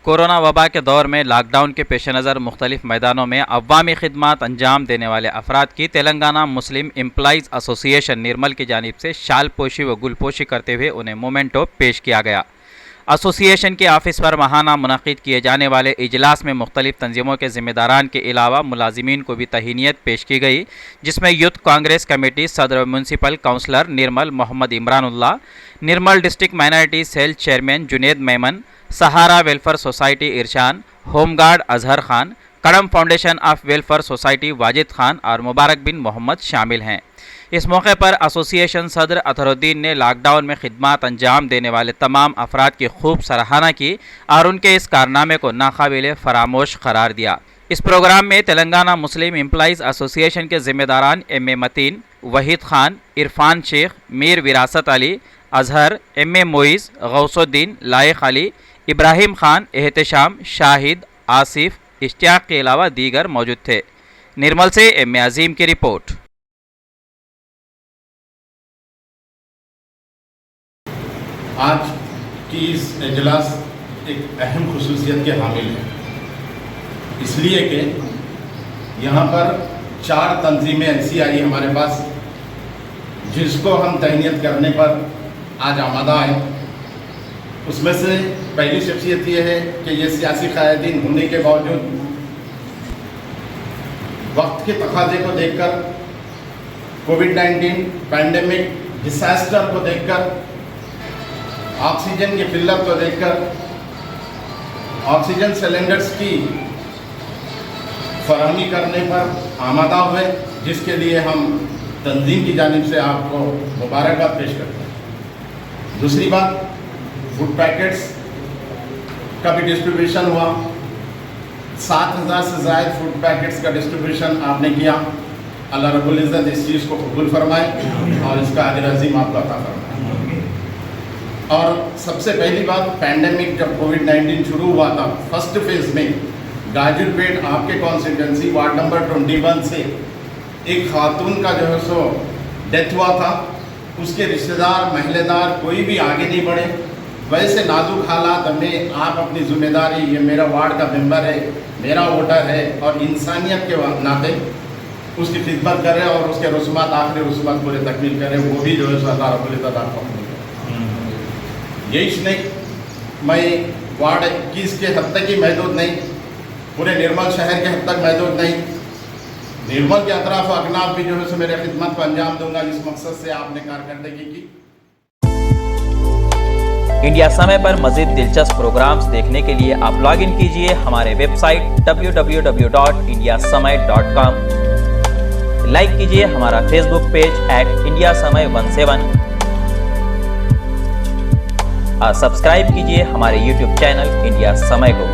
Corona वबा के दौर में लॉकडाउन के पेश नज़र मुख्तलिफ मैदानों में अवामी खिदमात अंजाम देने वाले अफराद की तेलंगाना मुस्लिम एम्प्लॉइज़ एसोसिएशन निर्मल की जानिब से शाल पोशी व गुलपोशी करते हुए उन्हें मोमेंटो पेश किया गया। एसोसिएशन के ऑफिस पर माहाना मुनक़िद किए जाने वाले इजलास में मुख्तलिफ तंजीमों के ज़िम्मेदारान के अलावा मुलाजिमीन को भी तहीनियत पेश की गई, जिसमें यूथ कांग्रेस कमेटी सदर municipal councillor Nirmal Mohammed Imranullah, Nirmal district minority cell chairman Juned Memon, Sahara welfare society Irshan, home guard Azhar Khan, Kadam foundation of welfare society Wajid Khan और मुबारक बिन मोहम्मद शामिल हैं। इस मौके पर एसोसिएशन सदर अतहरुद्दीन ने लॉकडाउन में खिदमात अंजाम देने वाले तमाम अफराद की खूब सराहना की और उनके इस कारनामे को नाकाबिल फरामोश करार दिया। इस प्रोग्राम में तेलंगाना मुस्लिम एम्प्लॉइज़ एसोसिएशन के ज़िम्मेदारान एम.ए. मतीन, वहीद खान, इरफान शेख, मीर विरासत अली, अजहर, एम.ए. मोइज़, गौसुद्दीन, लाइक अली, इब्राहिम खान, एहतशाम, शाहिद, आसिफ, इश्तियाक के अलावा दीगर मौजूद थे। निर्मल से एम.ए. अजीम की रिपोर्ट। आज की इस इजलास एक अहम खुसूसियत के हामिल है, इसलिए कि यहाँ पर 4 तंजीमें ऐसी आई हमारे पास जिसको हम तहनीत करने पर आज आमादा है। उसमें से पहली शख्सियत ये है कि ये सियासी कायदीन होने के बावजूद वक्त के तकाज़े को देखकर, कोविड-19 पैंडेमिक डिसास्टर को देखकर, ऑक्सीजन की किल्लत को देखकर ऑक्सीजन सिलेंडर्स की फराहमी करने पर आमादा हुए, जिसके लिए हम तंजीम की जानिब से आपको मुबारकबाद पेश करते हैं। दूसरी बात, फूड पैकेट्स का भी डिस्ट्रीब्यूशन हुआ। 7,000 से ज़ायद फूड पैकेट्स का डिस्ट्रीब्यूशन आपने किया। अल्लाह रब्बुल इज़्ज़त इस चीज़ को कबूल फरमाए और इसका अजर अज़ीम आपको अता फरमाए। और सबसे पहली बात, पैंडेमिक जब कोविड-19 शुरू हुआ था, फर्स्ट फेज़ में गाजियाबाद आपके कॉन्स्टिट्यूंसी वार्ड नंबर 21 से एक खातून का जो है सो डेथ हुआ था। उसके रिश्तेदार, महल्लेदार कोई भी आगे नहीं बढ़े। वैसे नाजुक हालात में आप अपनी जिम्मेदारी, ये मेरा वार्ड का मेंबर है, मेरा वोटर है, और इंसानियत के नाते उसकी खिदमत करें और उसके रसूमात, आखिरी रसूमात पूरे तकमील करें, वो भी जो है सो अल्लाह रब्बुल इज़्ज़त आपको यही नहीं, मैं वार्ड 21 के हद तक ही महदूद नहीं, पूरे निर्मल शहर के हद तक महदूद नहीं, निर्मल के अतराफ अगनाफ भी जो है सो मेरे खिदमत को अंजाम दूंगा। इस मकसद से आपने कारकर्दगी की। इंडिया समय पर मज़ीद दिलचस्प प्रोग्राम्स देखने के लिए आप लॉग इन कीजिए हमारे वेबसाइट www.indiasamay.com। लाइक कीजिए हमारा फेसबुक पेज @IndiaSamay17 और सब्सक्राइब कीजिए हमारे यूट्यूब चैनल इंडिया समय को।